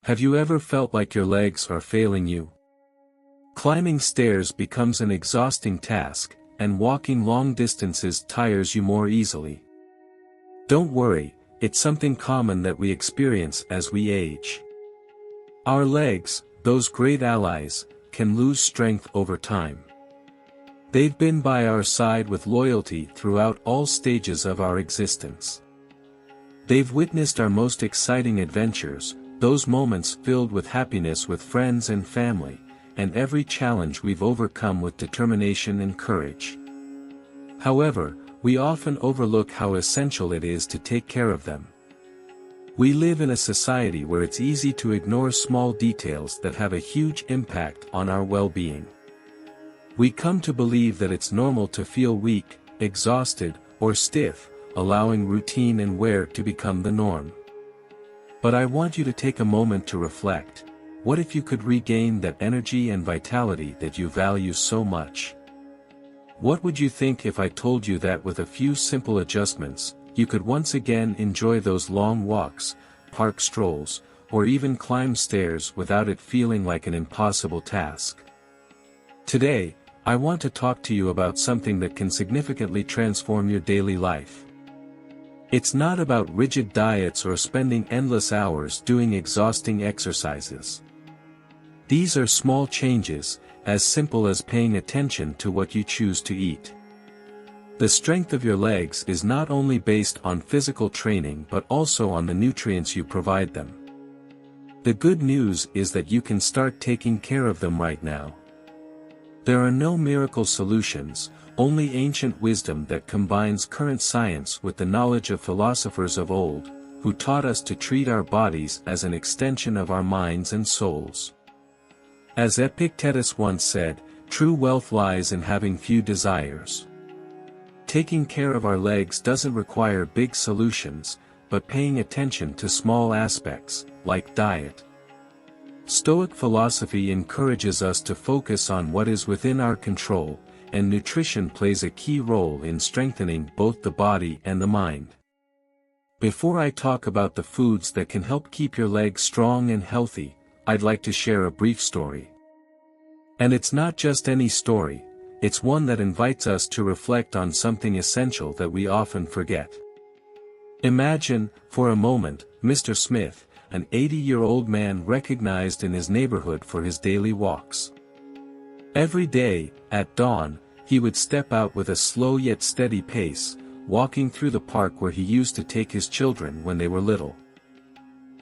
Have you ever felt like your legs are failing you? Climbing stairs becomes an exhausting task, and walking long distances tires you more easily. Don't worry, it's something common that we experience as we age. Our legs, those great allies, can lose strength over time. They've been by our side with loyalty throughout all stages of our existence. They've witnessed our most exciting adventures, those moments filled with happiness with friends and family, and every challenge we've overcome with determination and courage. However, we often overlook how essential it is to take care of them. We live in a society where it's easy to ignore small details that have a huge impact on our well-being. We come to believe that it's normal to feel weak, exhausted, or stiff, allowing routine and wear to become the norm. But I want you to take a moment to reflect. What if you could regain that energy and vitality that you value so much? What would you think if I told you that with a few simple adjustments, you could once again enjoy those long walks, park strolls, or even climb stairs without it feeling like an impossible task? Today, I want to talk to you about something that can significantly transform your daily life. It's not about rigid diets or spending endless hours doing exhausting exercises. These are small changes, as simple as paying attention to what you choose to eat. The strength of your legs is not only based on physical training but also on the nutrients you provide them. The good news is that you can start taking care of them right now. There are no miracle solutions, only ancient wisdom that combines current science with the knowledge of philosophers of old, who taught us to treat our bodies as an extension of our minds and souls. As Epictetus once said, true wealth lies in having few desires. Taking care of our legs doesn't require big solutions, but paying attention to small aspects, like diet. Stoic philosophy encourages us to focus on what is within our control, and nutrition plays a key role in strengthening both the body and the mind. Before I talk about the foods that can help keep your legs strong and healthy, I'd like to share a brief story. And it's not just any story, it's one that invites us to reflect on something essential that we often forget. Imagine, for a moment, Mr. Smith, an 80-year-old man recognized in his neighborhood for his daily walks. Every day, at dawn, he would step out with a slow yet steady pace, walking through the park where he used to take his children when they were little.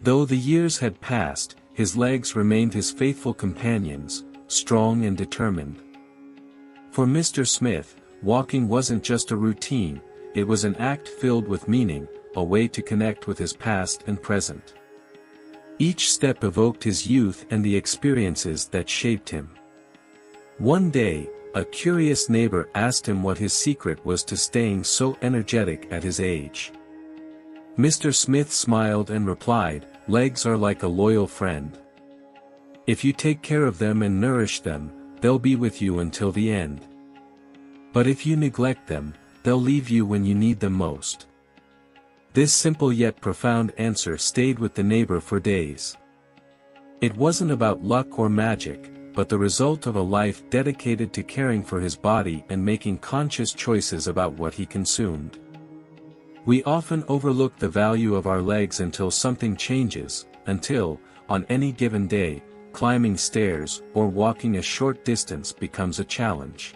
Though the years had passed, his legs remained his faithful companions, strong and determined. For Mr. Smith, walking wasn't just a routine, it was an act filled with meaning, a way to connect with his past and present. Each step evoked his youth and the experiences that shaped him. One day, a curious neighbor asked him what his secret was to staying so energetic at his age. Mr. Smith smiled and replied, "Legs are like a loyal friend. If you take care of them and nourish them, they'll be with you until the end. But if you neglect them, they'll leave you when you need them most." This simple yet profound answer stayed with the neighbor for days. It wasn't about luck or magic, but the result of a life dedicated to caring for his body and making conscious choices about what he consumed. We often overlook the value of our legs until something changes, until, on any given day, climbing stairs or walking a short distance becomes a challenge.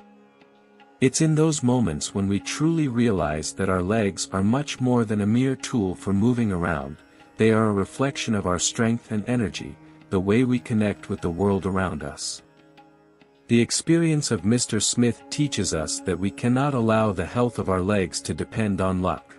It's in those moments when we truly realize that our legs are much more than a mere tool for moving around, they are a reflection of our strength and energy, the way we connect with the world around us. The experience of Mr. Smith teaches us that we cannot allow the health of our legs to depend on luck.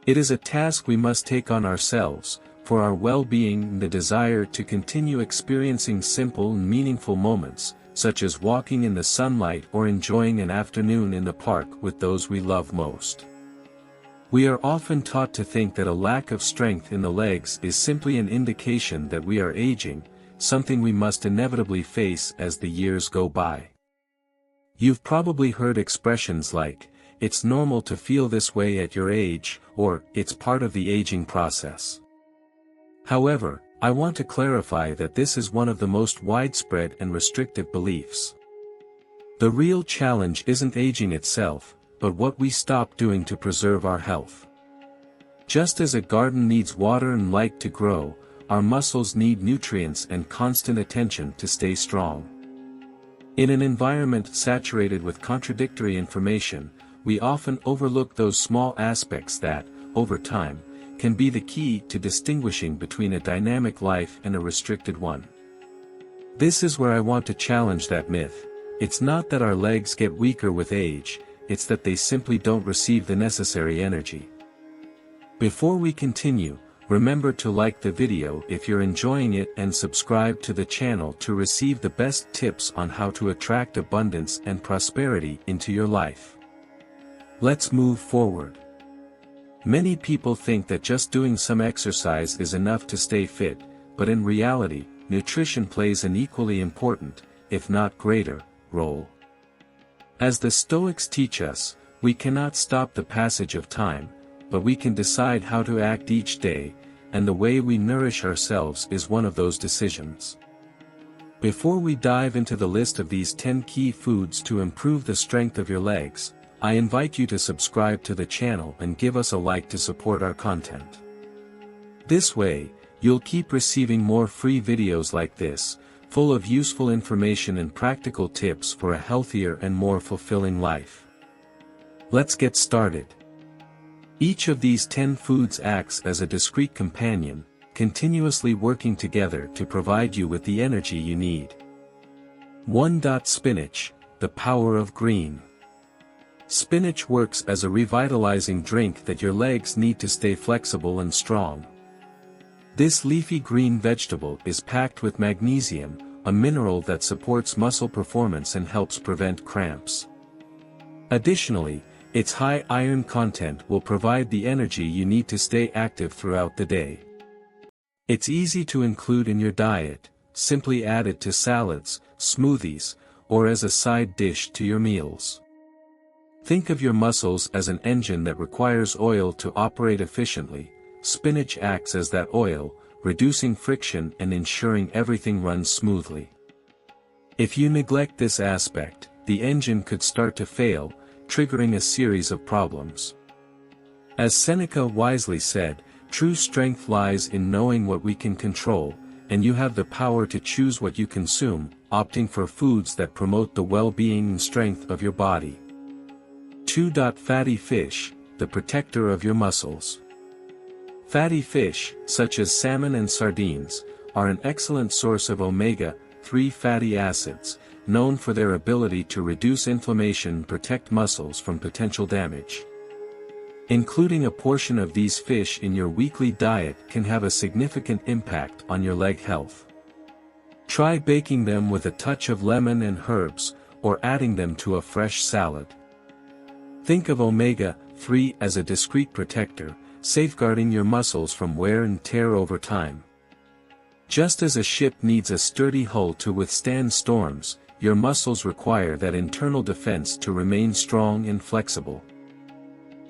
It is a task we must take on ourselves, for our well-being and the desire to continue experiencing simple and meaningful moments, such as walking in the sunlight or enjoying an afternoon in the park with those we love most. We are often taught to think that a lack of strength in the legs is simply an indication that we are aging, something we must inevitably face as the years go by. You've probably heard expressions like, "It's normal to feel this way at your age," or "It's part of the aging process." However, I want to clarify that this is one of the most widespread and restrictive beliefs. The real challenge isn't aging itself, but what we stop doing to preserve our health. Just as a garden needs water and light to grow, our muscles need nutrients and constant attention to stay strong. In an environment saturated with contradictory information, we often overlook those small aspects that, over time, can be the key to distinguishing between a dynamic life and a restricted one. This is where I want to challenge that myth. It's not that our legs get weaker with age, it's that they simply don't receive the necessary energy. Before we continue, remember to like the video if you're enjoying it and subscribe to the channel to receive the best tips on how to attract abundance and prosperity into your life. Let's move forward. Many people think that just doing some exercise is enough to stay fit, but in reality, nutrition plays an equally important, if not greater, role. As the Stoics teach us, we cannot stop the passage of time, but we can decide how to act each day, and the way we nourish ourselves is one of those decisions. Before we dive into the list of these 10 key foods to improve the strength of your legs, I invite you to subscribe to the channel and give us a like to support our content. This way, you'll keep receiving more free videos like this, full of useful information and practical tips for a healthier and more fulfilling life. Let's get started. Each of these 10 foods acts as a discrete companion, continuously working together to provide you with the energy you need. 1. Spinach, the power of green. Spinach works as a revitalizing drink that your legs need to stay flexible and strong. This leafy green vegetable is packed with magnesium, a mineral that supports muscle performance and helps prevent cramps. Additionally, its high iron content will provide the energy you need to stay active throughout the day. It's easy to include in your diet, simply add it to salads, smoothies, or as a side dish to your meals. Think of your muscles as an engine that requires oil to operate efficiently. Spinach acts as that oil, reducing friction and ensuring everything runs smoothly. If you neglect this aspect, the engine could start to fail, triggering a series of problems. As Seneca wisely said, true strength lies in knowing what we can control, and you have the power to choose what you consume, opting for foods that promote the well-being and strength of your body. 2. Fatty fish, the protector of your muscles. Fatty fish, such as salmon and sardines, are an excellent source of omega-3 fatty acids, known for their ability to reduce inflammation and protect muscles from potential damage. Including a portion of these fish in your weekly diet can have a significant impact on your leg health. Try baking them with a touch of lemon and herbs, or adding them to a fresh salad. Think of omega-3 as a discreet protector, safeguarding your muscles from wear and tear over time. Just as a ship needs a sturdy hull to withstand storms, your muscles require that internal defense to remain strong and flexible.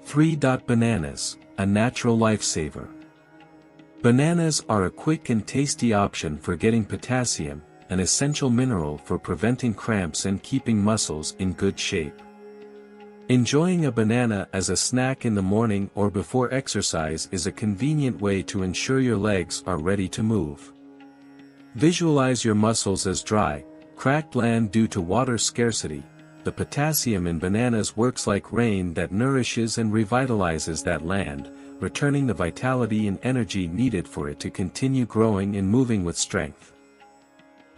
3. Bananas, a natural lifesaver. Bananas are a quick and tasty option for getting potassium, an essential mineral for preventing cramps and keeping muscles in good shape. Enjoying a banana as a snack in the morning or before exercise is a convenient way to ensure your legs are ready to move. Visualize your muscles as dry, cracked land due to water scarcity. The potassium in bananas works like rain that nourishes and revitalizes that land, returning the vitality and energy needed for it to continue growing and moving with strength.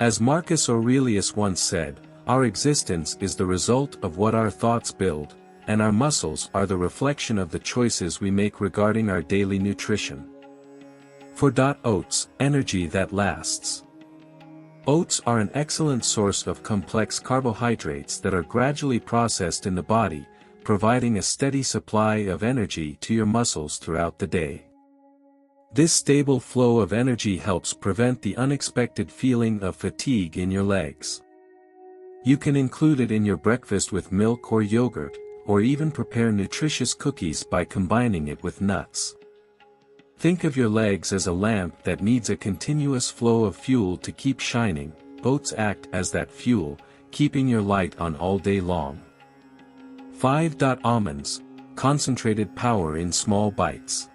As Marcus Aurelius once said, our existence is the result of what our thoughts build, and our muscles are the reflection of the choices we make regarding our daily nutrition. 4. Oats, energy that lasts. Oats are an excellent source of complex carbohydrates that are gradually processed in the body, providing a steady supply of energy to your muscles throughout the day. This stable flow of energy helps prevent the unexpected feeling of fatigue in your legs. You can include it in your breakfast with milk or yogurt, or even prepare nutritious cookies by combining it with nuts. Think of your legs as a lamp that needs a continuous flow of fuel to keep shining. Oats act as that fuel, keeping your light on all day long. 5. Almonds, concentrated power in small bites.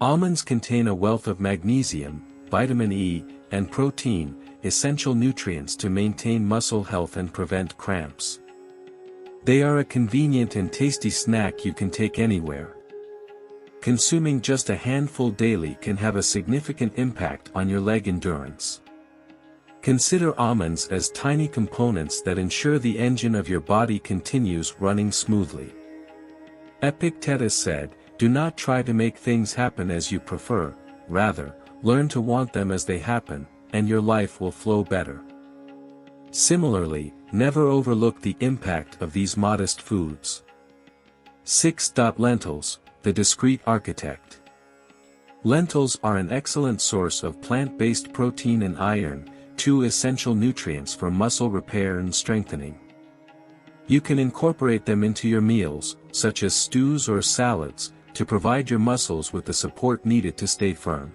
Almonds contain a wealth of magnesium, vitamin E, and protein, essential nutrients to maintain muscle health and prevent cramps. They are a convenient and tasty snack you can take anywhere. Consuming just a handful daily can have a significant impact on your leg endurance. Consider almonds as tiny components that ensure the engine of your body continues running smoothly. Epictetus said, "Do not try to make things happen as you prefer, rather, learn to want them as they happen, and your life will flow better." Similarly, never overlook the impact of these modest foods. 6. Lentils, the discreet architect. Lentils are an excellent source of plant-based protein and iron, two essential nutrients for muscle repair and strengthening. You can incorporate them into your meals, such as stews or salads, to provide your muscles with the support needed to stay firm.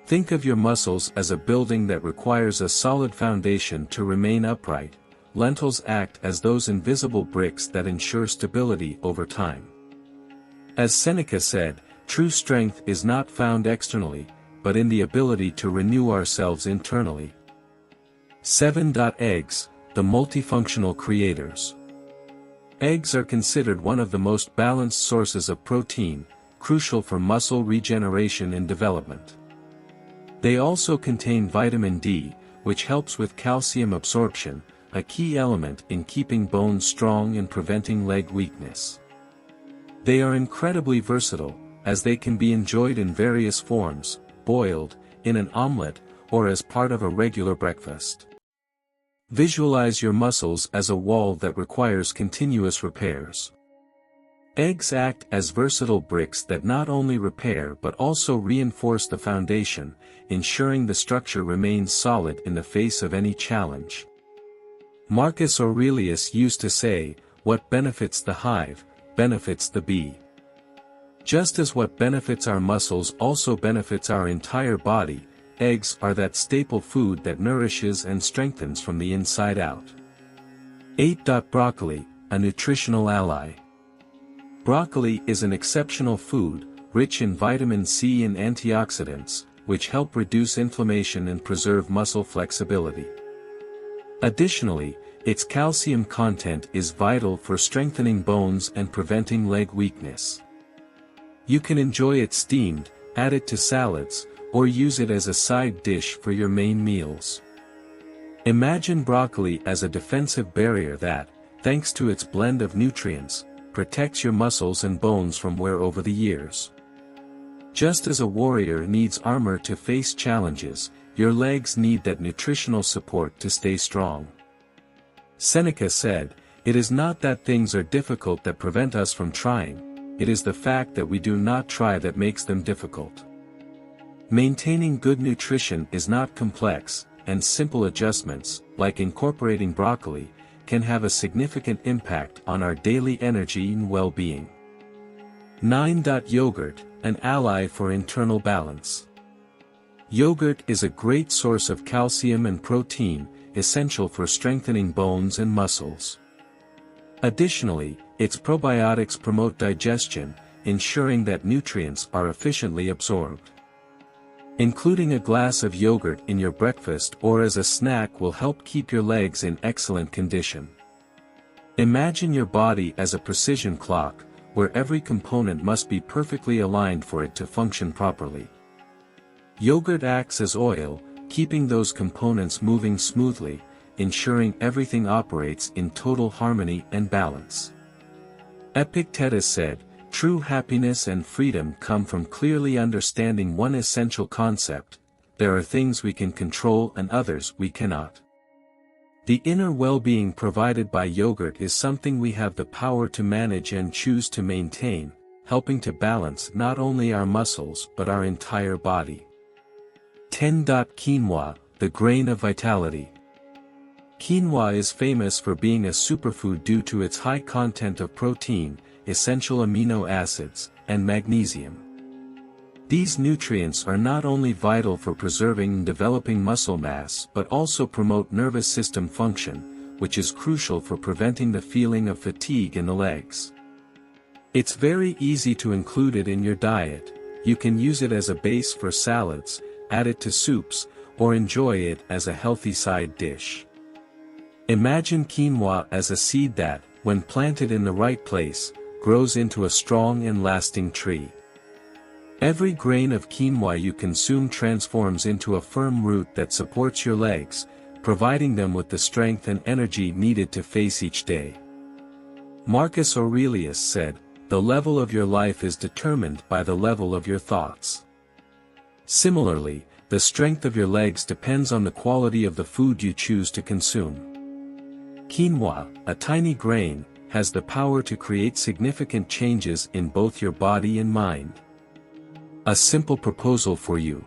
Think of your muscles as a building that requires a solid foundation to remain upright. Lentils act as those invisible bricks that ensure stability over time. As Seneca said, true strength is not found externally, but in the ability to renew ourselves internally. 7. Eggs, the multifunctional creators. Eggs are considered one of the most balanced sources of protein, crucial for muscle regeneration and development. They also contain vitamin D, which helps with calcium absorption, a key element in keeping bones strong and preventing leg weakness. They are incredibly versatile, as they can be enjoyed in various forms, boiled, in an omelette, or as part of a regular breakfast. Visualize your muscles as a wall that requires continuous repairs. Eggs act as versatile bricks that not only repair but also reinforce the foundation, ensuring the structure remains solid in the face of any challenge. Marcus Aurelius used to say, "What benefits the hive, benefits the bee." Just as what benefits our muscles also benefits our entire body, eggs are that staple food that nourishes and strengthens from the inside out. 8. Broccoli, a nutritional ally. Broccoli is an exceptional food, rich in vitamin C and antioxidants, which help reduce inflammation and preserve muscle flexibility. Additionally, its calcium content is vital for strengthening bones and preventing leg weakness. You can enjoy it steamed, add it to salads, or use it as a side dish for your main meals. Imagine broccoli as a defensive barrier that, thanks to its blend of nutrients, protects your muscles and bones from wear over the years. Just as a warrior needs armor to face challenges, your legs need that nutritional support to stay strong. Seneca said, "It is not that things are difficult that prevent us from trying, it is the fact that we do not try that makes them difficult." Maintaining good nutrition is not complex, and simple adjustments, like incorporating broccoli, can have a significant impact on our daily energy and well-being. 9. Yogurt, an ally for internal balance. Yogurt is a great source of calcium and protein, essential for strengthening bones and muscles. Additionally, its probiotics promote digestion, ensuring that nutrients are efficiently absorbed. Including a glass of yogurt in your breakfast or as a snack will help keep your legs in excellent condition. Imagine your body as a precision clock, where every component must be perfectly aligned for it to function properly. Yogurt acts as oil, keeping those components moving smoothly, ensuring everything operates in total harmony and balance. Epictetus said, "True happiness and freedom come from clearly understanding one essential concept: there are things we can control and others we cannot." The inner well-being provided by yogurt is something we have the power to manage and choose to maintain, helping to balance not only our muscles but our entire body. 10. Quinoa, the grain of vitality. Quinoa is famous for being a superfood due to its high content of protein, essential amino acids, and magnesium. These nutrients are not only vital for preserving and developing muscle mass but also promote nervous system function, which is crucial for preventing the feeling of fatigue in the legs. It's very easy to include it in your diet. You can use it as a base for salads, add it to soups, or enjoy it as a healthy side dish. Imagine quinoa as a seed that, when planted in the right place, grows into a strong and lasting tree. Every grain of quinoa you consume transforms into a firm root that supports your legs, providing them with the strength and energy needed to face each day. Marcus Aurelius said, "The level of your life is determined by the level of your thoughts." Similarly, the strength of your legs depends on the quality of the food you choose to consume. Quinoa, a tiny grain, has the power to create significant changes in both your body and mind. A simple proposal for you.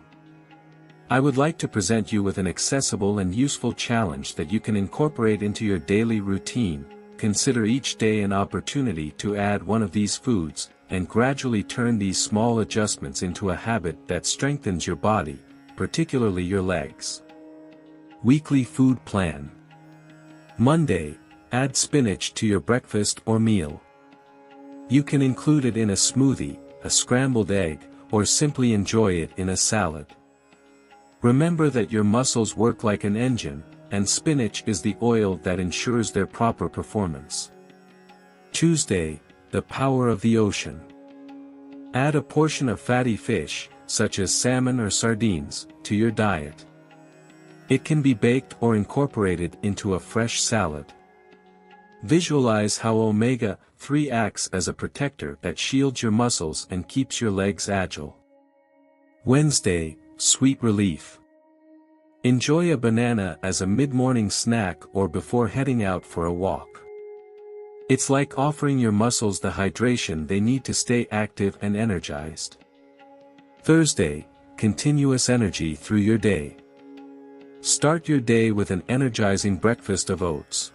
I would like to present you with an accessible and useful challenge that you can incorporate into your daily routine. Consider each day an opportunity to add one of these foods, and gradually turn these small adjustments into a habit that strengthens your body, particularly your legs. Weekly food plan. Monday, add spinach to your breakfast or meal. You can include it in a smoothie, a scrambled egg, or simply enjoy it in a salad. Remember that your muscles work like an engine, and spinach is the oil that ensures their proper performance. Tuesday, the power of the ocean. Add a portion of fatty fish, such as salmon or sardines, to your diet. It can be baked or incorporated into a fresh salad. Visualize how omega-3 acts as a protector that shields your muscles and keeps your legs agile. Wednesday, sweet relief. Enjoy a banana as a mid-morning snack or before heading out for a walk. It's like offering your muscles the hydration they need to stay active and energized. Thursday, continuous energy through your day. Start your day with an energizing breakfast of oats.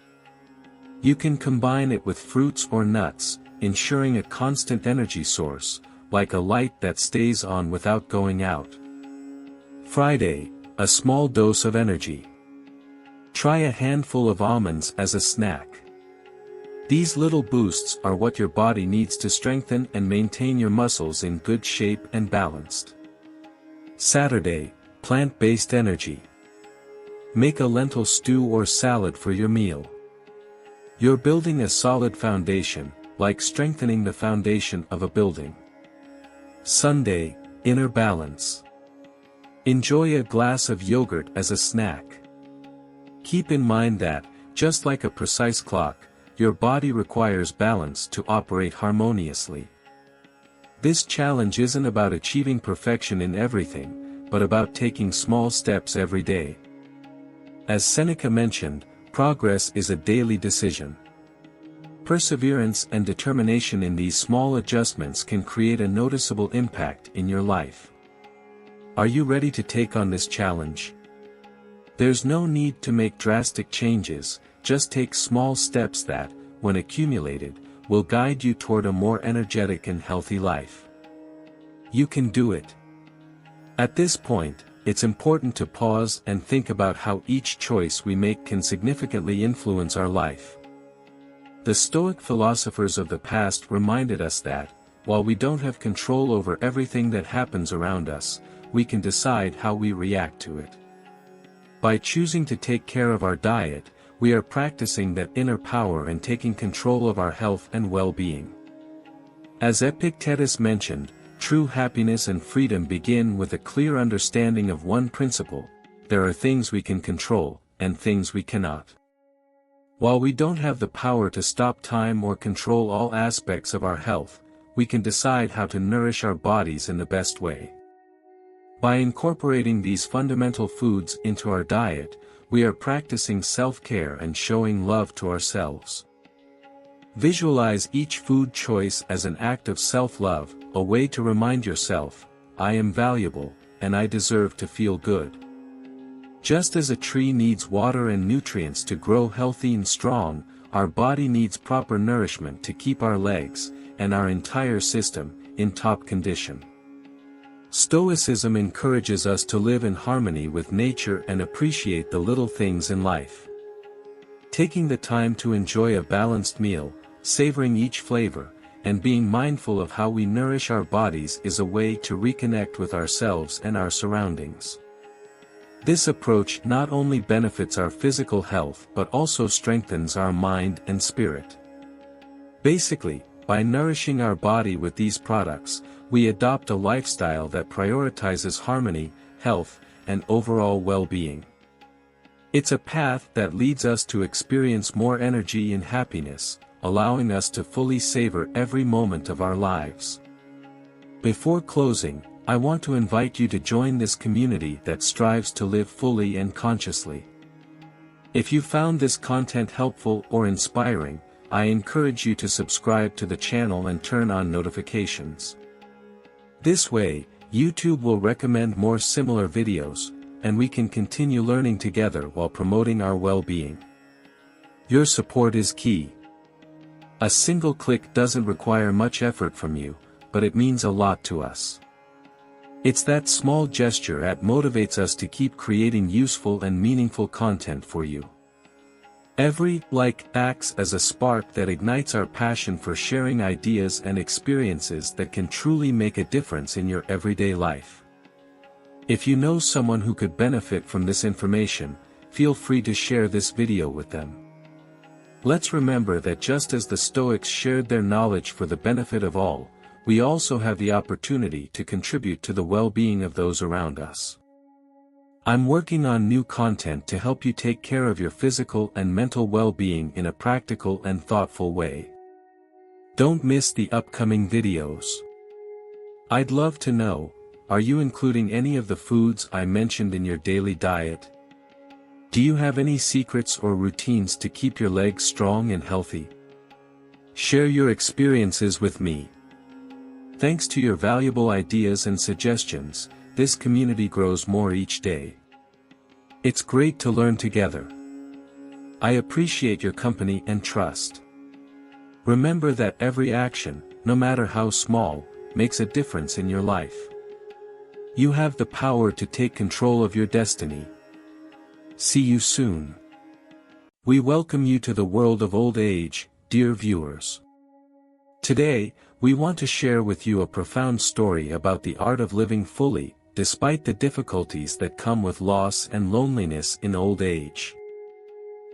You can combine it with fruits or nuts, ensuring a constant energy source, like a light that stays on without going out. Friday, a small dose of energy. Try a handful of almonds as a snack. These little boosts are what your body needs to strengthen and maintain your muscles in good shape and balanced. Saturday, plant-based energy. Make a lentil stew or salad for your meal. You're building a solid foundation, like strengthening the foundation of a building. Sunday, inner balance. Enjoy a glass of yogurt as a snack. Keep in mind that, just like a precise clock, your body requires balance to operate harmoniously. This challenge isn't about achieving perfection in everything, but about taking small steps every day. As Seneca mentioned, progress is a daily decision. Perseverance and determination in these small adjustments can create a noticeable impact in your life. Are you ready to take on this challenge? There's no need to make drastic changes, just take small steps that, when accumulated, will guide you toward a more energetic and healthy life. You can do it. At this point, it's important to pause and think about how each choice we make can significantly influence our life. The Stoic philosophers of the past reminded us that, while we don't have control over everything that happens around us, we can decide how we react to it. By choosing to take care of our diet, we are practicing that inner power and taking control of our health and well-being. As Epictetus mentioned, true happiness and freedom begin with a clear understanding of one principle: there are things we can control, and things we cannot. While we don't have the power to stop time or control all aspects of our health, we can decide how to nourish our bodies in the best way. By incorporating these fundamental foods into our diet, we are practicing self-care and showing love to ourselves. Visualize each food choice as an act of self-love, a way to remind yourself, I am valuable, and I deserve to feel good. Just as a tree needs water and nutrients to grow healthy and strong, our body needs proper nourishment to keep our legs, and our entire system, in top condition. Stoicism encourages us to live in harmony with nature and appreciate the little things in life. Taking the time to enjoy a balanced meal, savoring each flavor, and being mindful of how we nourish our bodies is a way to reconnect with ourselves and our surroundings. This approach not only benefits our physical health but also strengthens our mind and spirit. Basically, by nourishing our body with these products, we adopt a lifestyle that prioritizes harmony, health, and overall well-being. It's a path that leads us to experience more energy and happiness, allowing us to fully savor every moment of our lives. Before closing, I want to invite you to join this community that strives to live fully and consciously. If you found this content helpful or inspiring, I encourage you to subscribe to the channel and turn on notifications. This way, YouTube will recommend more similar videos, and we can continue learning together while promoting our well-being. Your support is key. A single click doesn't require much effort from you, but it means a lot to us. It's that small gesture that motivates us to keep creating useful and meaningful content for you. Every like acts as a spark that ignites our passion for sharing ideas and experiences that can truly make a difference in your everyday life. If you know someone who could benefit from this information, feel free to share this video with them. Let's remember that just as the Stoics shared their knowledge for the benefit of all, we also have the opportunity to contribute to the well-being of those around us. I'm working on new content to help you take care of your physical and mental well-being in a practical and thoughtful way. Don't miss the upcoming videos. I'd love to know, are you including any of the foods I mentioned in your daily diet? Do you have any secrets or routines to keep your legs strong and healthy? Share your experiences with me. Thanks to your valuable ideas and suggestions, this community grows more each day. It's great to learn together. I appreciate your company and trust. Remember that every action, no matter how small, makes a difference in your life. You have the power to take control of your destiny. See you soon. We welcome you to the world of old age, dear viewers. Today, we want to share with you a profound story about the art of living fully, despite the difficulties that come with loss and loneliness in old age.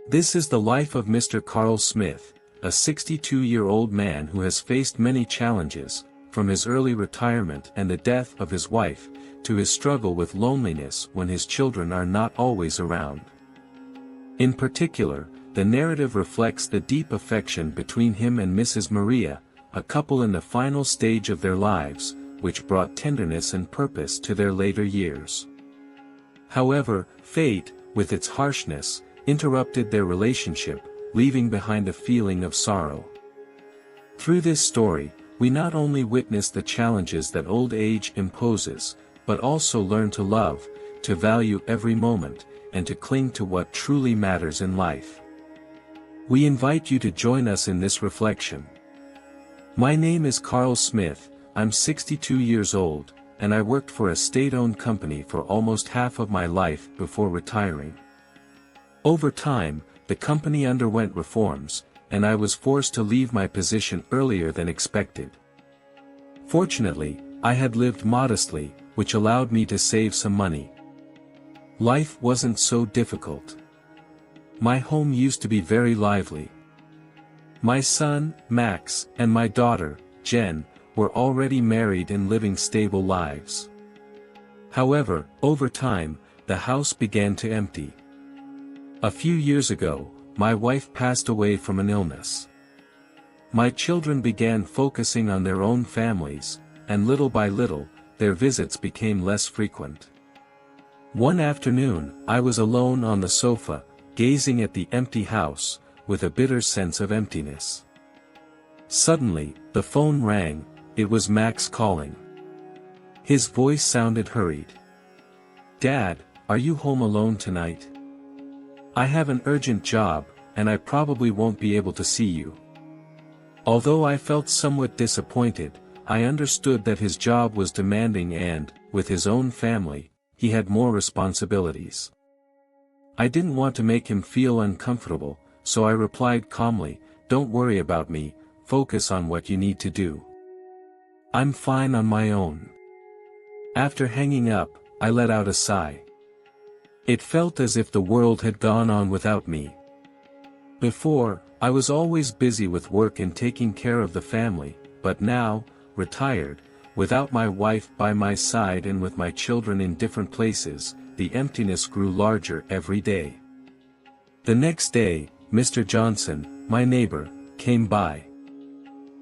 This is the life of Mr. Carl Smith, a 62-year-old man who has faced many challenges, from his early retirement and the death of his wife, to his struggle with loneliness when his children are not always around. In particular, the narrative reflects the deep affection between him and Mrs. Maria, a couple in the final stage of their lives, which brought tenderness and purpose to their later years. However, fate, with its harshness, interrupted their relationship, leaving behind a feeling of sorrow. Through this story, we not only witness the challenges that old age imposes, but also learn to love, to value every moment, and to cling to what truly matters in life. We invite you to join us in this reflection. My name is Carl Smith, I'm 62 years old, and I worked for a state-owned company for almost half of my life before retiring. Over time, the company underwent reforms, and I was forced to leave my position earlier than expected. Fortunately, I had lived modestly, which allowed me to save some money. Life wasn't so difficult. My home used to be very lively. My son, Max, and my daughter, Jen, were already married and living stable lives. However, over time, the house began to empty. A few years ago, my wife passed away from an illness. My children began focusing on their own families, and little by little, their visits became less frequent. One afternoon, I was alone on the sofa, gazing at the empty house, with a bitter sense of emptiness. Suddenly, the phone rang. It was Max calling. His voice sounded hurried. "Dad, are you home alone tonight? I have an urgent job, and I probably won't be able to see you." Although I felt somewhat disappointed, I understood that his job was demanding and, with his own family, he had more responsibilities. I didn't want to make him feel uncomfortable, so I replied calmly, "Don't worry about me, focus on what you need to do. I'm fine on my own." After hanging up, I let out a sigh. It felt as if the world had gone on without me. Before, I was always busy with work and taking care of the family, but now, retired, without my wife by my side and with my children in different places, the emptiness grew larger every day. The next day, Mr. Johnson, my neighbor, came by.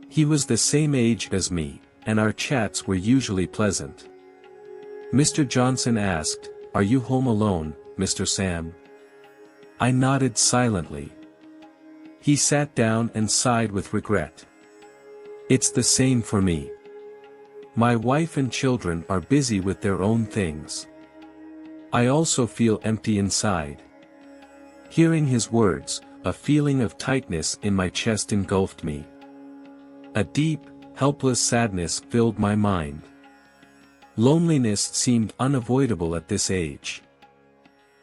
He was the same age as me, and our chats were usually pleasant. Mr. Johnson asked, "Are you home alone, Mr. Sam?" I nodded silently. He sat down and sighed with regret. "It's the same for me. My wife and children are busy with their own things. I also feel empty inside." Hearing his words, a feeling of tightness in my chest engulfed me. A deep, helpless sadness filled my mind. Loneliness seemed unavoidable at this age.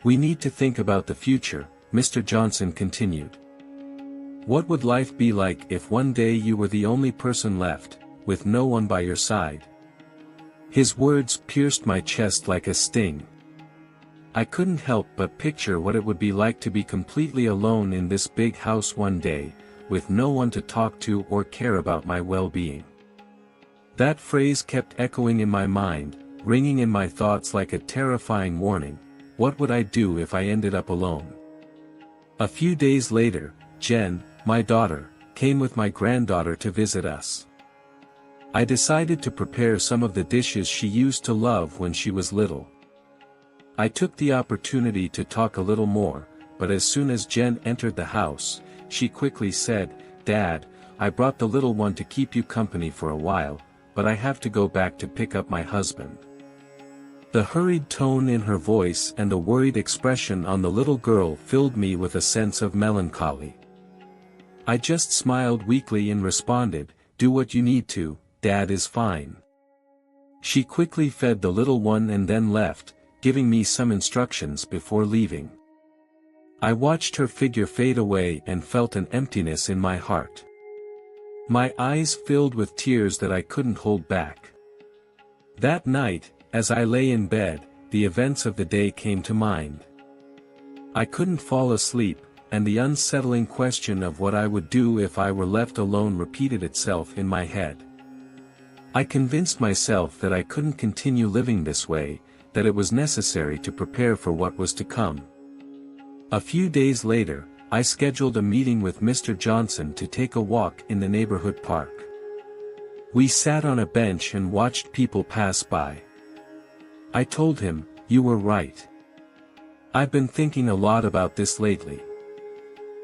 "We need to think about the future," Mr. Johnson continued. "What would life be like if one day you were the only person left, with no one by your side?" His words pierced my chest like a sting. I couldn't help but picture what it would be like to be completely alone in this big house one day, with no one to talk to or care about my well-being. That phrase kept echoing in my mind, ringing in my thoughts like a terrifying warning. What would I do if I ended up alone? A few days later, Jen, my daughter, came with my granddaughter to visit us. I decided to prepare some of the dishes she used to love when she was little. I took the opportunity to talk a little more, but as soon as Jen entered the house, she quickly said, "Dad, I brought the little one to keep you company for a while, but I have to go back to pick up my husband." The hurried tone in her voice and the worried expression on the little girl filled me with a sense of melancholy. I just smiled weakly and responded, "Do what you need to, Dad is fine." She quickly fed the little one and then left, giving me some instructions before leaving. I watched her figure fade away and felt an emptiness in my heart. My eyes filled with tears that I couldn't hold back. That night, as I lay in bed, the events of the day came to mind. I couldn't fall asleep, and the unsettling question of what I would do if I were left alone repeated itself in my head. I convinced myself that I couldn't continue living this way, that it was necessary to prepare for what was to come. A few days later, I scheduled a meeting with Mr. Johnson to take a walk in the neighborhood park. We sat on a bench and watched people pass by. I told him, "You were right. I've been thinking a lot about this lately.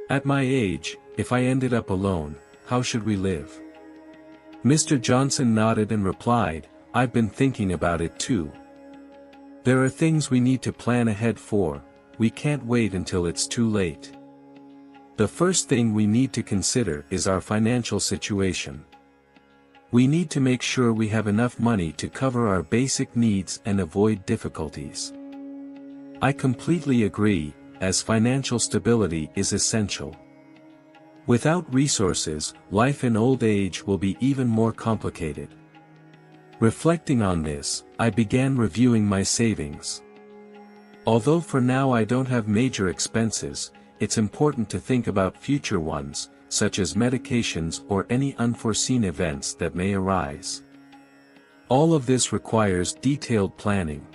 At my age, if I ended up alone, how should we live?" Mr. Johnson nodded and replied, "I've been thinking about it too. There are things we need to plan ahead for, we can't wait until it's too late. The first thing we need to consider is our financial situation. We need to make sure we have enough money to cover our basic needs and avoid difficulties." I completely agree, as financial stability is essential. Without resources, life in old age will be even more complicated. Reflecting on this, I began reviewing my savings. Although for now I don't have major expenses, it's important to think about future ones, such as medications or any unforeseen events that may arise. All of this requires detailed planning.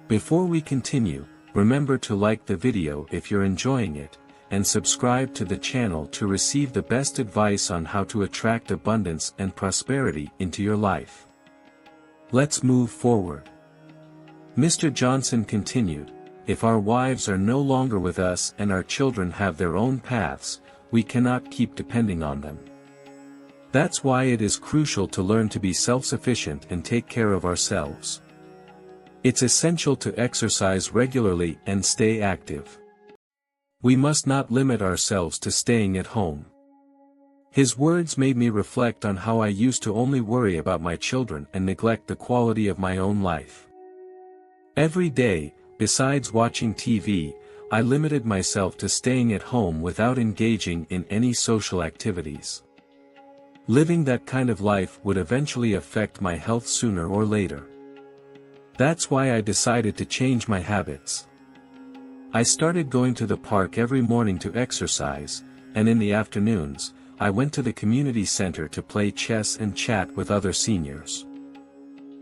Before we continue, remember to like the video if you're enjoying it, and subscribe to the channel to receive the best advice on how to attract abundance and prosperity into your life. Let's move forward. Mr. Johnson continued, "If our wives are no longer with us and our children have their own paths, we cannot keep depending on them. That's why it is crucial to learn to be self-sufficient and take care of ourselves. It's essential to exercise regularly and stay active. We must not limit ourselves to staying at home. His words made me reflect on how I used to only worry about my children and neglect the quality of my own life. Every day, besides watching TV, I limited myself to staying at home without engaging in any social activities. Living that kind of life would eventually affect my health sooner or later. That's why I decided to change my habits. I started going to the park every morning to exercise, and in the afternoons, I went to the community center to play chess and chat with other seniors.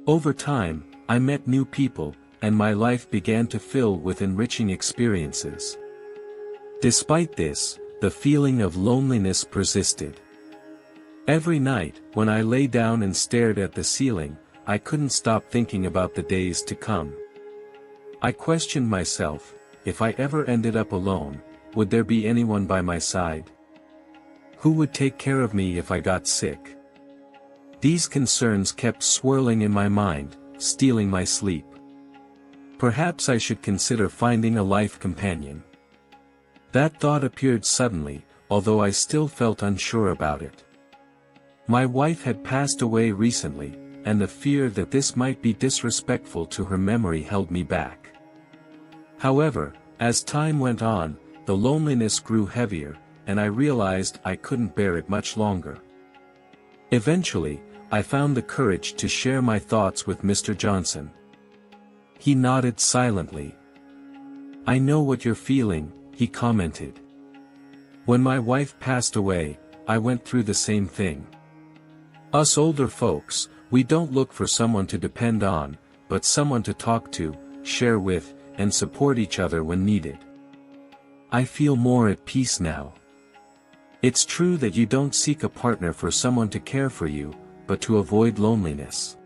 Over time, I met new people, and my life began to fill with enriching experiences. Despite this, the feeling of loneliness persisted. Every night, when I lay down and stared at the ceiling, I couldn't stop thinking about the days to come. I questioned myself, if I ever ended up alone, would there be anyone by my side? Who would take care of me if I got sick? These concerns kept swirling in my mind, stealing my sleep. Perhaps I should consider finding a life companion. That thought appeared suddenly, although I still felt unsure about it. My wife had passed away recently, and the fear that this might be disrespectful to her memory held me back. However, as time went on, the loneliness grew heavier, and I realized I couldn't bear it much longer. Eventually, I found the courage to share my thoughts with Mr. Johnson. He nodded silently. "I know what you're feeling," he commented. "When my wife passed away, I went through the same thing. Us older folks, we don't look for someone to depend on, but someone to talk to, share with, and support each other when needed. I feel more at peace now. It's true that you don't seek a partner for someone to care for you, but to avoid loneliness."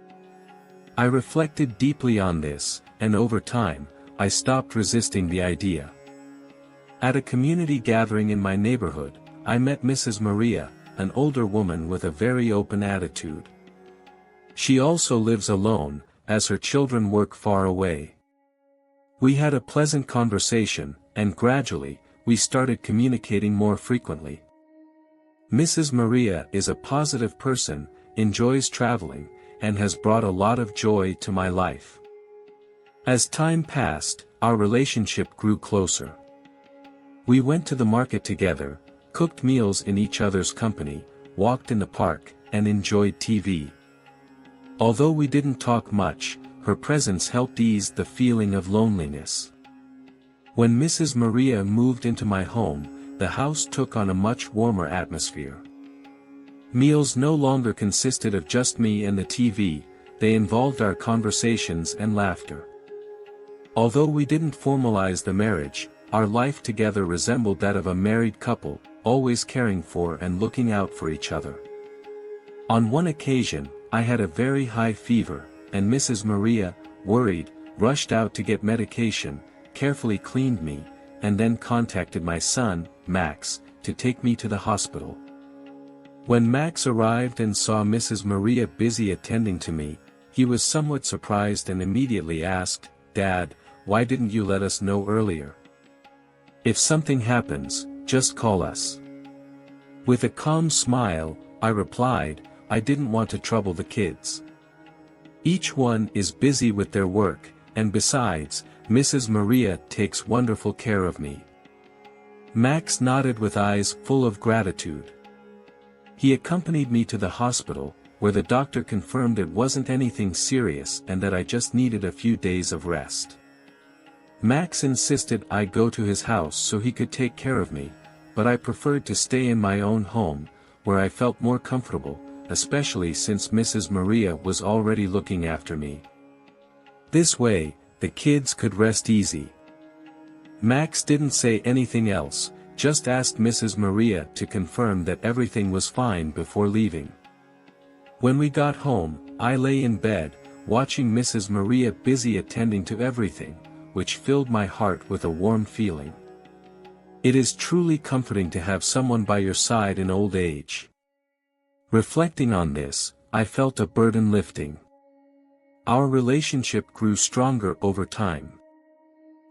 I reflected deeply on this, and over time, I stopped resisting the idea. At a community gathering in my neighborhood, I met Mrs. Maria, an older woman with a very open attitude. She also lives alone, as her children work far away. We had a pleasant conversation, and gradually, we started communicating more frequently. Mrs. Maria is a positive person, enjoys traveling, and has brought a lot of joy to my life. As time passed, our relationship grew closer. We went to the market together, cooked meals in each other's company, walked in the park, and enjoyed TV. Although we didn't talk much, her presence helped ease the feeling of loneliness. When Mrs. Maria moved into my home, the house took on a much warmer atmosphere. Meals no longer consisted of just me and the TV, they involved our conversations and laughter. Although we didn't formalize the marriage, our life together resembled that of a married couple, always caring for and looking out for each other. On one occasion, I had a very high fever, and Mrs. Maria, worried, rushed out to get medication, carefully cleaned me, and then contacted my son, Max, to take me to the hospital. When Max arrived and saw Mrs. Maria busy attending to me, he was somewhat surprised and immediately asked, "Dad, why didn't you let us know earlier? If something happens, just call us." With a calm smile, I replied, "I didn't want to trouble the kids. Each one is busy with their work, and besides, Mrs. Maria takes wonderful care of me." Max nodded with eyes full of gratitude. He accompanied me to the hospital, where the doctor confirmed it wasn't anything serious and that I just needed a few days of rest. Max insisted I go to his house so he could take care of me, but I preferred to stay in my own home, where I felt more comfortable, especially since Mrs. Maria was already looking after me. This way, the kids could rest easy. Max didn't say anything else, just asked Mrs. Maria to confirm that everything was fine before leaving. When we got home, I lay in bed, watching Mrs. Maria busy attending to everything, which filled my heart with a warm feeling. It is truly comforting to have someone by your side in old age. Reflecting on this, I felt a burden lifting. Our relationship grew stronger over time.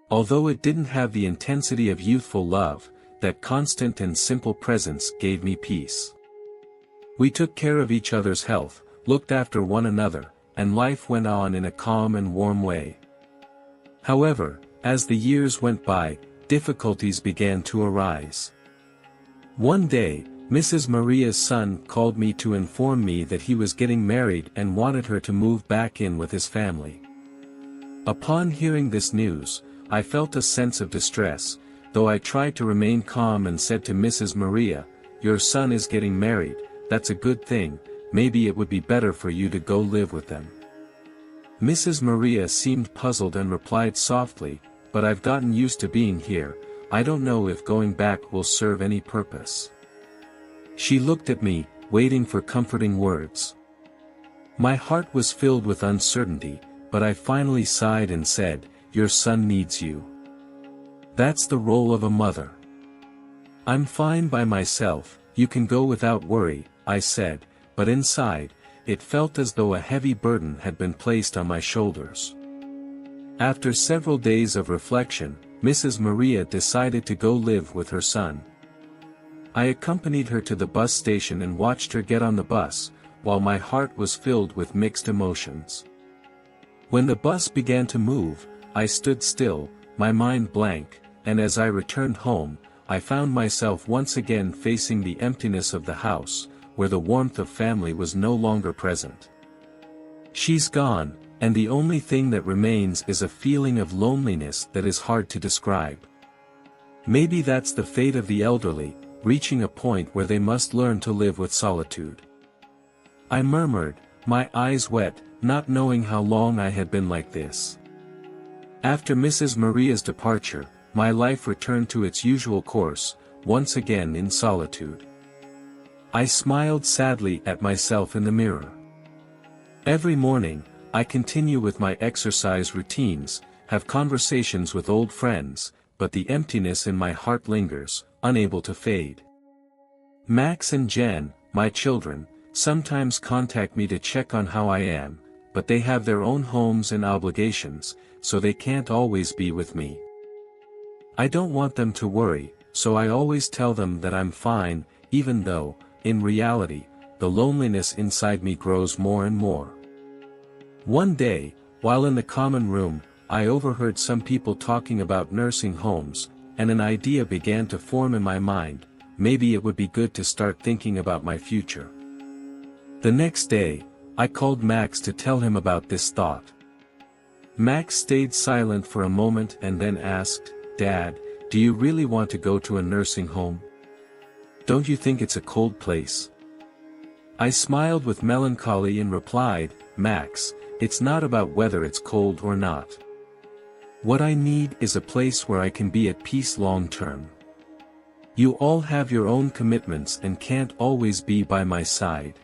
Although it didn't have the intensity of youthful love, that constant and simple presence gave me peace. We took care of each other's health, looked after one another, and life went on in a calm and warm way. However, as the years went by, difficulties began to arise. One day, Mrs. Maria's son called me to inform me that he was getting married and wanted her to move back in with his family. Upon hearing this news, I felt a sense of distress, though I tried to remain calm and said to Mrs. Maria, "Your son is getting married, that's a good thing, maybe it would be better for you to go live with them." Mrs. Maria seemed puzzled and replied softly, "But I've gotten used to being here, I don't know if going back will serve any purpose." She looked at me, waiting for comforting words. My heart was filled with uncertainty, but I finally sighed and said, "Your son needs you. That's the role of a mother." "I'm fine by myself, you can go without worry," I said, but inside, it felt as though a heavy burden had been placed on my shoulders. After several days of reflection, Mrs. Maria decided to go live with her son. I accompanied her to the bus station and watched her get on the bus, while my heart was filled with mixed emotions. When the bus began to move, I stood still, my mind blank, and as I returned home, I found myself once again facing the emptiness of the house, where the warmth of family was no longer present. She's gone, and the only thing that remains is a feeling of loneliness that is hard to describe. Maybe that's the fate of the elderly, reaching a point where they must learn to live with solitude. I murmured, my eyes wet, not knowing how long I had been like this. After Mrs. Maria's departure, my life returned to its usual course, once again in solitude. I smiled sadly at myself in the mirror. Every morning, I continue with my exercise routines, have conversations with old friends, but the emptiness in my heart lingers, unable to fade. Max and Jen, my children, sometimes contact me to check on how I am, but they have their own homes and obligations, so they can't always be with me. I don't want them to worry, so I always tell them that I'm fine, even though, in reality, the loneliness inside me grows more and more. One day, while in the common room, I overheard some people talking about nursing homes, and an idea began to form in my mind, maybe it would be good to start thinking about my future. The next day, I called Max to tell him about this thought. Max stayed silent for a moment and then asked, "Dad, do you really want to go to a nursing home? Don't you think it's a cold place?" I smiled with melancholy and replied, "Max, it's not about whether it's cold or not. What I need is a place where I can be at peace long term. You all have your own commitments and can't always be by my side.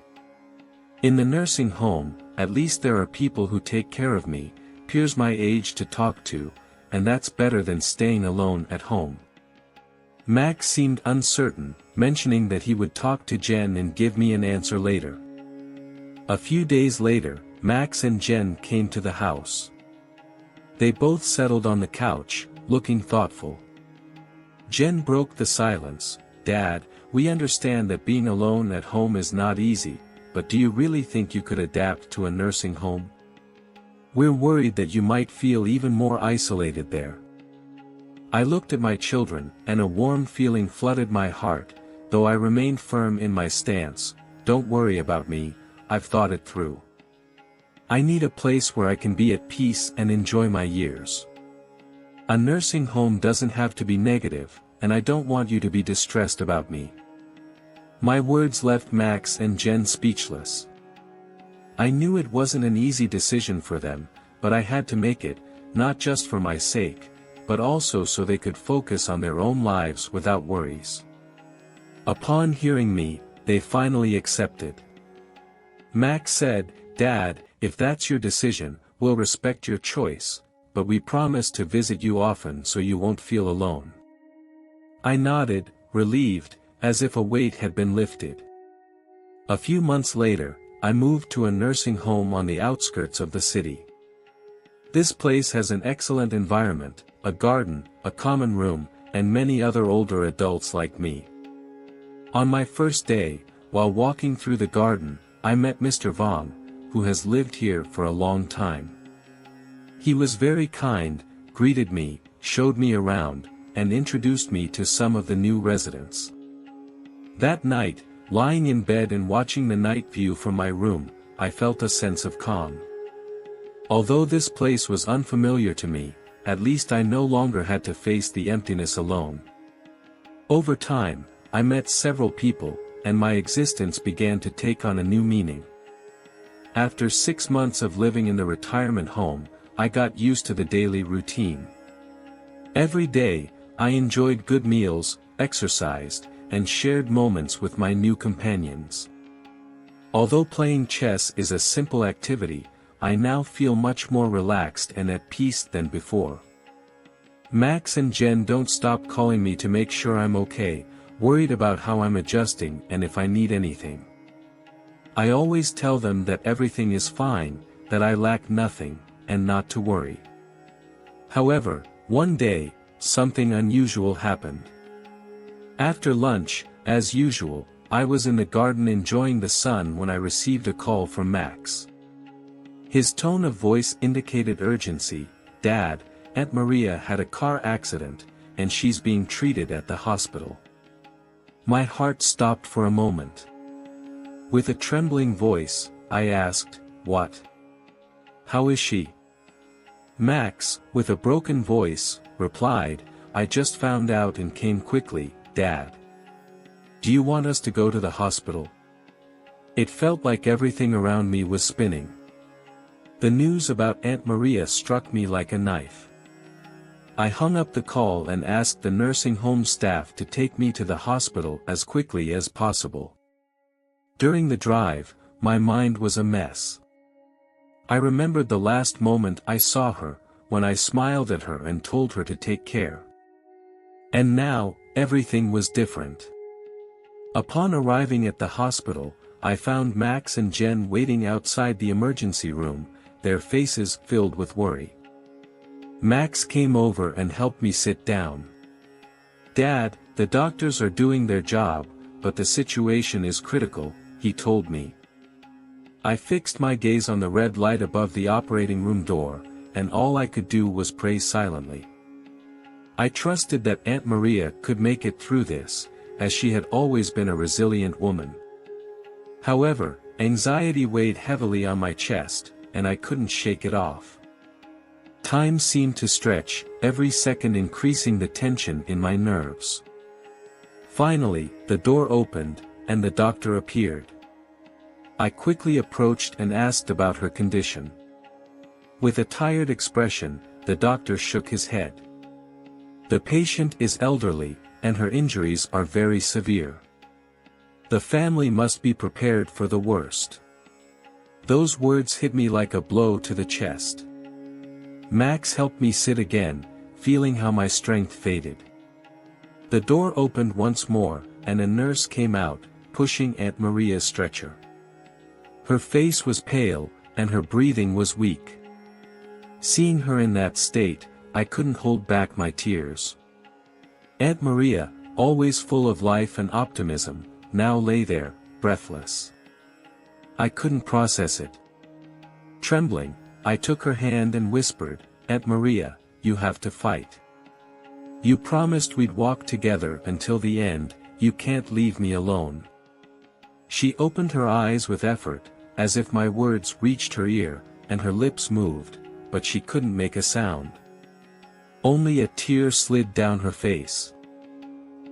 In the nursing home, at least there are people who take care of me, peers my age to talk to, and that's better than staying alone at home." Max seemed uncertain, mentioning that he would talk to Jen and give me an answer later. A few days later, Max and Jen came to the house. They both settled on the couch, looking thoughtful. Jen broke the silence, "Dad, we understand that being alone at home is not easy, but do you really think you could adapt to a nursing home? We're worried that you might feel even more isolated there." I looked at my children, and a warm feeling flooded my heart, though I remained firm in my stance. "Don't worry about me, I've thought it through. I need a place where I can be at peace and enjoy my years. A nursing home doesn't have to be negative, and I don't want you to be distressed about me." My words left Max and Jen speechless. I knew it wasn't an easy decision for them, but I had to make it, not just for my sake, but also so they could focus on their own lives without worries. Upon hearing me, they finally accepted. Max said, "Dad, if that's your decision, we'll respect your choice, but we promise to visit you often so you won't feel alone." I nodded, relieved, as if a weight had been lifted. A few months later, I moved to a nursing home on the outskirts of the city. This place has an excellent environment, a garden, a common room, and many other older adults like me. On my first day, while walking through the garden, I met Mr. Vaughn, who has lived here for a long time. He was very kind, greeted me, showed me around, and introduced me to some of the new residents. That night, lying in bed and watching the night view from my room, I felt a sense of calm. Although this place was unfamiliar to me, at least I no longer had to face the emptiness alone. Over time, I met several people, and my existence began to take on a new meaning. After 6 months of living in the retirement home, I got used to the daily routine. Every day, I enjoyed good meals, exercised, and shared moments with my new companions. Although playing chess is a simple activity, I now feel much more relaxed and at peace than before. Max and Jen don't stop calling me to make sure I'm okay, worried about how I'm adjusting and if I need anything. I always tell them that everything is fine, that I lack nothing, and not to worry. However, one day, something unusual happened. After lunch, as usual, I was in the garden enjoying the sun when I received a call from Max. His tone of voice indicated urgency. "Dad, Aunt Maria had a car accident, and she's being treated at the hospital." My heart stopped for a moment. With a trembling voice, I asked, "What? How is she?" Max, with a broken voice, replied, "I just found out and came quickly, Dad. Do you want us to go to the hospital?" It felt like everything around me was spinning. The news about Aunt Maria struck me like a knife. I hung up the call and asked the nursing home staff to take me to the hospital as quickly as possible. During the drive, my mind was a mess. I remembered the last moment I saw her, when I smiled at her and told her to take care. And now, everything was different. Upon arriving at the hospital, I found Max and Jen waiting outside the emergency room, their faces filled with worry. Max came over and helped me sit down. "Dad, the doctors are doing their job, but the situation is critical," he told me. I fixed my gaze on the red light above the operating room door, and all I could do was pray silently. I trusted that Aunt Maria could make it through this, as she had always been a resilient woman. However, anxiety weighed heavily on my chest, and I couldn't shake it off. Time seemed to stretch, every second increasing the tension in my nerves. Finally, the door opened, and the doctor appeared. I quickly approached and asked about her condition. With a tired expression, the doctor shook his head. "The patient is elderly, and her injuries are very severe. The family must be prepared for the worst." Those words hit me like a blow to the chest. Max helped me sit again, feeling how my strength faded. The door opened once more, and a nurse came out, pushing Aunt Maria's stretcher. Her face was pale, and her breathing was weak. Seeing her in that state, I couldn't hold back my tears. Aunt Maria, always full of life and optimism, now lay there, breathless. I couldn't process it. Trembling, I took her hand and whispered, "Aunt Maria, you have to fight. You promised we'd walk together until the end, you can't leave me alone." She opened her eyes with effort, as if my words reached her ear, and her lips moved, but she couldn't make a sound. Only a tear slid down her face.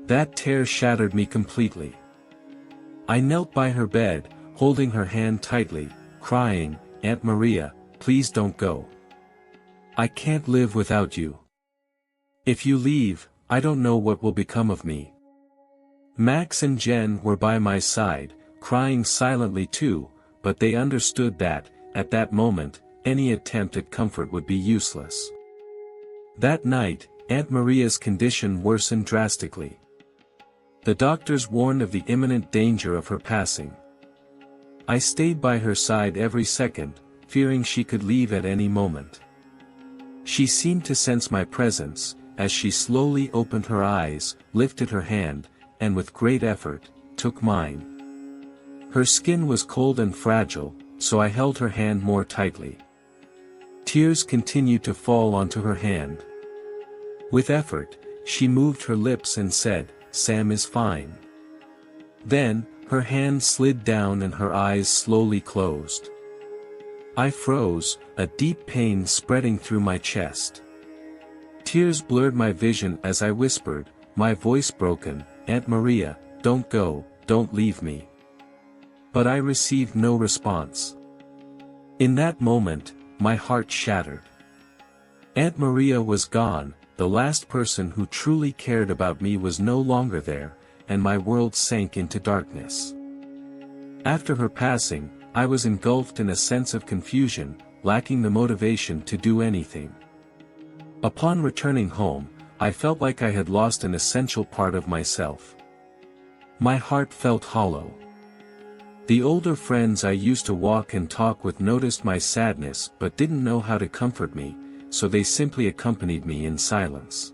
That tear shattered me completely. I knelt by her bed, holding her hand tightly, crying, "Aunt Maria, please don't go. I can't live without you. If you leave, I don't know what will become of me." Max and Jen were by my side, crying silently too, but they understood that, at that moment, any attempt at comfort would be useless. That night, Aunt Maria's condition worsened drastically. The doctors warned of the imminent danger of her passing. I stayed by her side every second, fearing she could leave at any moment. She seemed to sense my presence, as she slowly opened her eyes, lifted her hand, and with great effort, took mine. Her skin was cold and fragile, so I held her hand more tightly. Tears continued to fall onto her hand. With effort, she moved her lips and said, "Sam is fine." Then, her hand slid down and her eyes slowly closed. I froze, a deep pain spreading through my chest. Tears blurred my vision as I whispered, my voice broken, "Aunt Maria, don't go, don't leave me." But I received no response. In that moment, my heart shattered. Aunt Maria was gone, the last person who truly cared about me was no longer there, and my world sank into darkness. After her passing, I was engulfed in a sense of confusion, lacking the motivation to do anything. Upon returning home, I felt like I had lost an essential part of myself. My heart felt hollow. The older friends I used to walk and talk with noticed my sadness but didn't know how to comfort me, so they simply accompanied me in silence.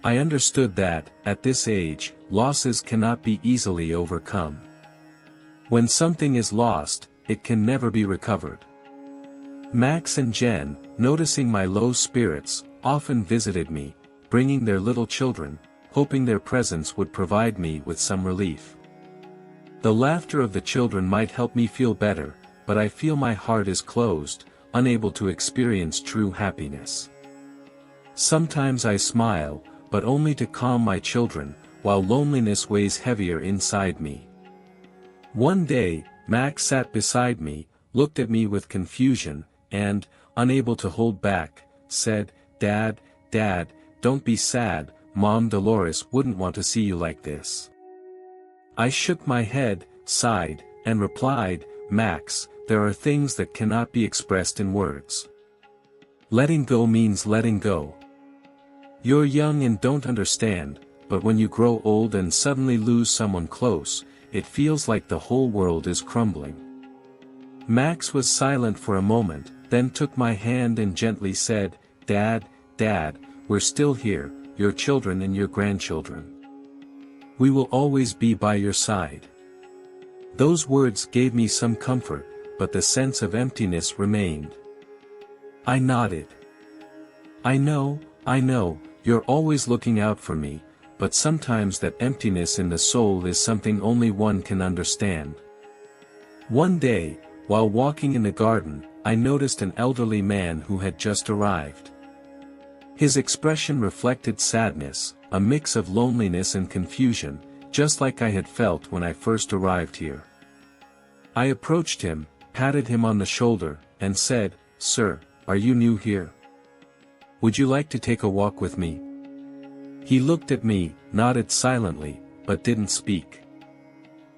I understood that, at this age, losses cannot be easily overcome. When something is lost, it can never be recovered. Max and Jen, noticing my low spirits, often visited me, bringing their little children, hoping their presence would provide me with some relief. The laughter of the children might help me feel better, but I feel my heart is closed, unable to experience true happiness. Sometimes I smile, but only to calm my children, while loneliness weighs heavier inside me. One day, Max sat beside me, looked at me with confusion, and, unable to hold back, said, "Dad, Dad, don't be sad, Mom Dolores wouldn't want to see you like this." I shook my head, sighed, and replied, "Max, there are things that cannot be expressed in words. Letting go means letting go. You're young and don't understand, but when you grow old and suddenly lose someone close, it feels like the whole world is crumbling." Max was silent for a moment, then took my hand and gently said, "Dad, Dad, we're still here, your children and your grandchildren. We will always be by your side." Those words gave me some comfort, but the sense of emptiness remained. I nodded. I know, you're always looking out for me, but sometimes that emptiness in the soul is something only one can understand." One day, while walking in the garden, I noticed an elderly man who had just arrived. His expression reflected sadness, a mix of loneliness and confusion, just like I had felt when I first arrived here. I approached him, patted him on the shoulder, and said, "Sir, are you new here? Would you like to take a walk with me?" He looked at me, nodded silently, but didn't speak.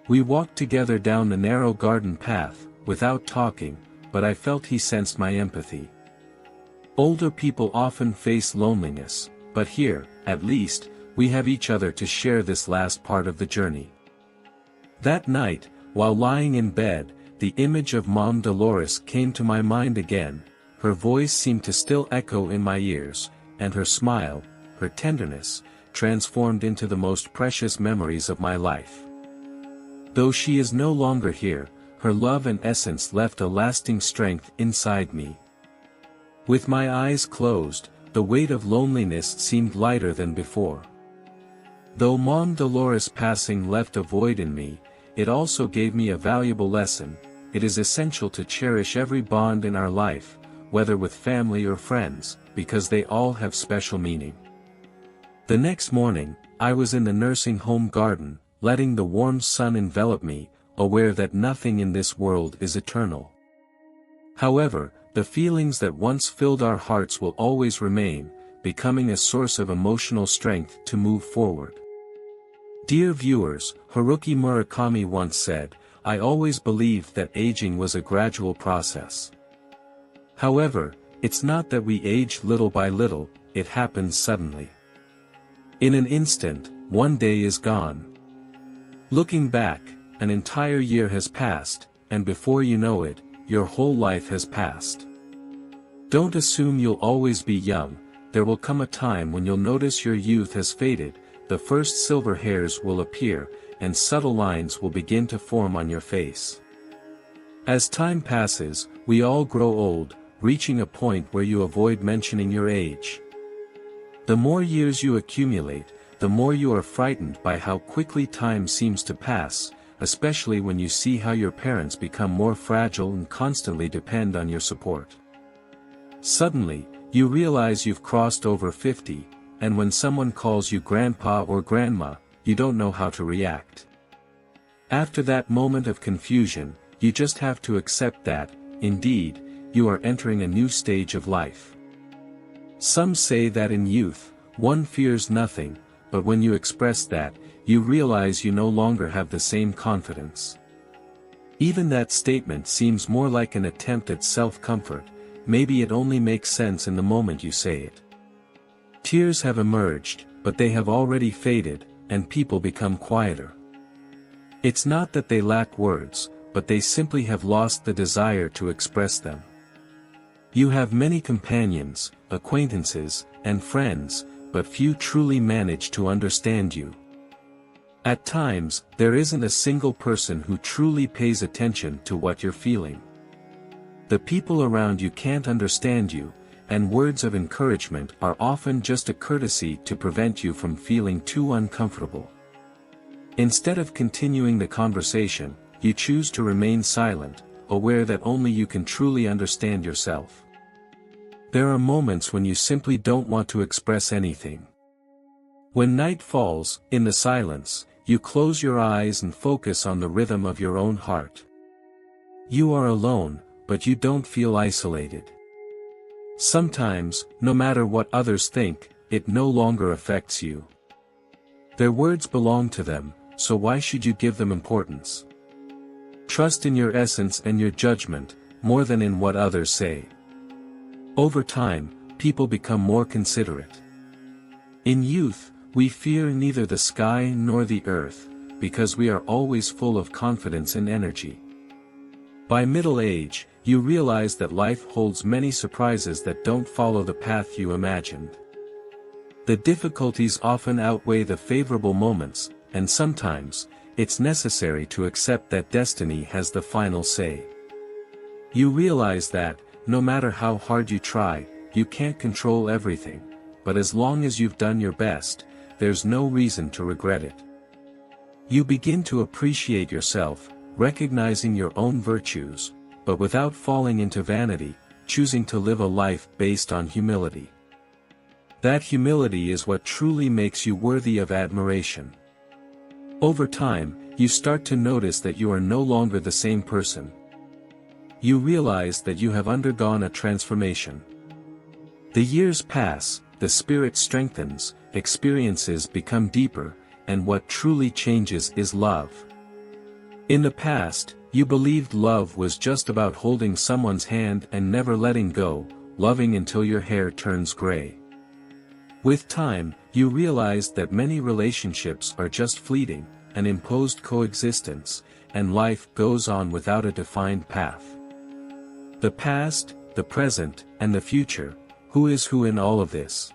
We walked together down the narrow garden path, without talking, but I felt he sensed my empathy. Older people often face loneliness, but here, at least, we have each other to share this last part of the journey. That night, while lying in bed, the image of Mom Dolores came to my mind again. Her voice seemed to still echo in my ears, and her smile, her tenderness, transformed into the most precious memories of my life. Though she is no longer here, her love and essence left a lasting strength inside me. With my eyes closed, the weight of loneliness seemed lighter than before. Though Mom Dolores' passing left a void in me, it also gave me a valuable lesson. It is essential to cherish every bond in our life, whether with family or friends, because they all have special meaning. The next morning, I was in the nursing home garden, letting the warm sun envelop me, aware that nothing in this world is eternal. However, the feelings that once filled our hearts will always remain, becoming a source of emotional strength to move forward. Dear viewers, Haruki Murakami once said, "I always believed that aging was a gradual process. However, it's not that we age little by little, it happens suddenly. In an instant, one day is gone. Looking back, an entire year has passed, and before you know it, your whole life has passed. Don't assume you'll always be young. There will come a time when you'll notice your youth has faded, the first silver hairs will appear, and subtle lines will begin to form on your face. As time passes, we all grow old, reaching a point where you avoid mentioning your age. The more years you accumulate, the more you are frightened by how quickly time seems to pass, especially when you see how your parents become more fragile and constantly depend on your support. Suddenly, you realize you've crossed over 50, and when someone calls you grandpa or grandma, you don't know how to react. After that moment of confusion, you just have to accept that, indeed, you are entering a new stage of life. Some say that in youth, one fears nothing, but when you express that, you realize you no longer have the same confidence. Even that statement seems more like an attempt at self-comfort, maybe it only makes sense in the moment you say it. Tears have emerged, but they have already faded, and people become quieter. It's not that they lack words, but they simply have lost the desire to express them. You have many companions, acquaintances, and friends, but few truly manage to understand you. At times, there isn't a single person who truly pays attention to what you're feeling. The people around you can't understand you, and words of encouragement are often just a courtesy to prevent you from feeling too uncomfortable. Instead of continuing the conversation, you choose to remain silent, aware that only you can truly understand yourself. There are moments when you simply don't want to express anything. When night falls, in the silence, you close your eyes and focus on the rhythm of your own heart. You are alone, but you don't feel isolated. Sometimes, no matter what others think, it no longer affects you. Their words belong to them, so why should you give them importance? Trust in your essence and your judgment, more than in what others say. Over time, people become more considerate. In youth, we fear neither the sky nor the earth, because we are always full of confidence and energy. By middle age, you realize that life holds many surprises that don't follow the path you imagined. The difficulties often outweigh the favorable moments, and sometimes, it's necessary to accept that destiny has the final say. You realize that, no matter how hard you try, you can't control everything, but as long as you've done your best, there's no reason to regret it. You begin to appreciate yourself, recognizing your own virtues, but without falling into vanity, choosing to live a life based on humility. That humility is what truly makes you worthy of admiration. Over time, you start to notice that you are no longer the same person. You realize that you have undergone a transformation. The years pass, the spirit strengthens, experiences become deeper, and what truly changes is love. In the past, you believed love was just about holding someone's hand and never letting go, loving until your hair turns gray. With time, you realized that many relationships are just fleeting, an imposed coexistence, and life goes on without a defined path. The past, the present, and the future, who is who in all of this?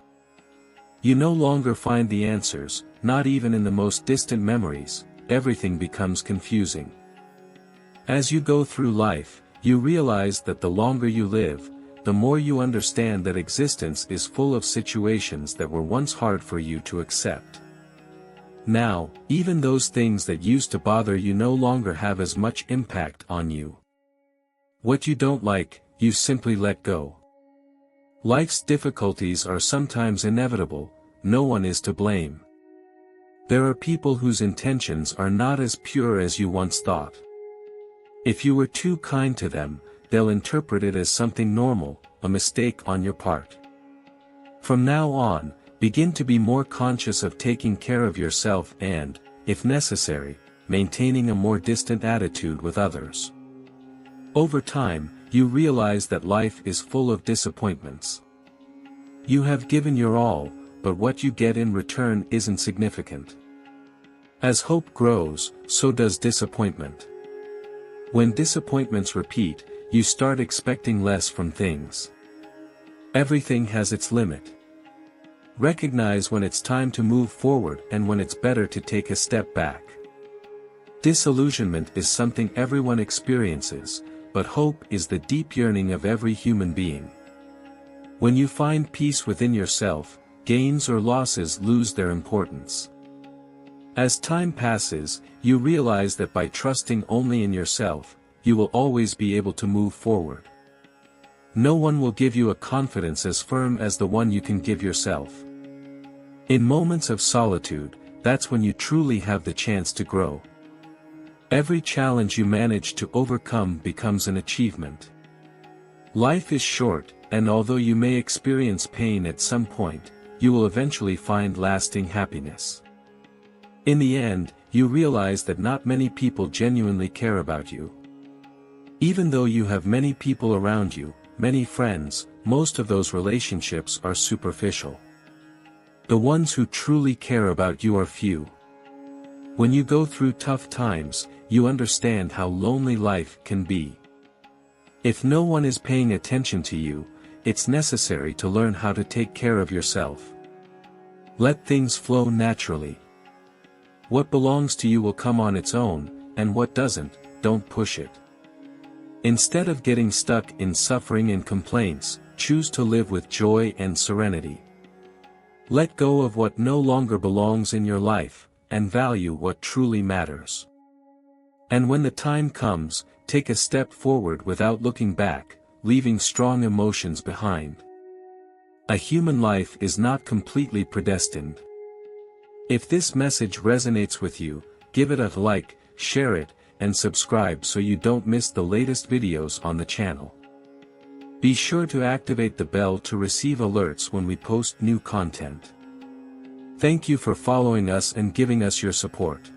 You no longer find the answers, not even in the most distant memories, everything becomes confusing. As you go through life, you realize that the longer you live, the more you understand that existence is full of situations that were once hard for you to accept. Now, even those things that used to bother you no longer have as much impact on you. What you don't like, you simply let go. Life's difficulties are sometimes inevitable, no one is to blame. There are people whose intentions are not as pure as you once thought. If you were too kind to them, they'll interpret it as something normal, a mistake on your part. From now on, begin to be more conscious of taking care of yourself and, if necessary, maintaining a more distant attitude with others. Over time, you realize that life is full of disappointments. You have given your all, but what you get in return isn't significant. As hope grows, so does disappointment. When disappointments repeat, you start expecting less from things. Everything has its limit. Recognize when it's time to move forward and when it's better to take a step back. Disillusionment is something everyone experiences, but hope is the deep yearning of every human being. When you find peace within yourself, gains or losses lose their importance. As time passes, you realize that by trusting only in yourself, you will always be able to move forward. No one will give you a confidence as firm as the one you can give yourself. In moments of solitude, that's when you truly have the chance to grow. Every challenge you manage to overcome becomes an achievement. Life is short, and although you may experience pain at some point, you will eventually find lasting happiness. In the end, you realize that not many people genuinely care about you. Even though you have many people around you, many friends, most of those relationships are superficial. The ones who truly care about you are few. When you go through tough times, you understand how lonely life can be. If no one is paying attention to you, it's necessary to learn how to take care of yourself. Let things flow naturally. What belongs to you will come on its own, and what doesn't, don't push it. Instead of getting stuck in suffering and complaints, choose to live with joy and serenity. Let go of what no longer belongs in your life, and value what truly matters. And when the time comes, take a step forward without looking back, leaving strong emotions behind. A human life is not completely predestined. If this message resonates with you, give it a like, share it, and subscribe so you don't miss the latest videos on the channel. Be sure to activate the bell to receive alerts when we post new content. Thank you for following us and giving us your support.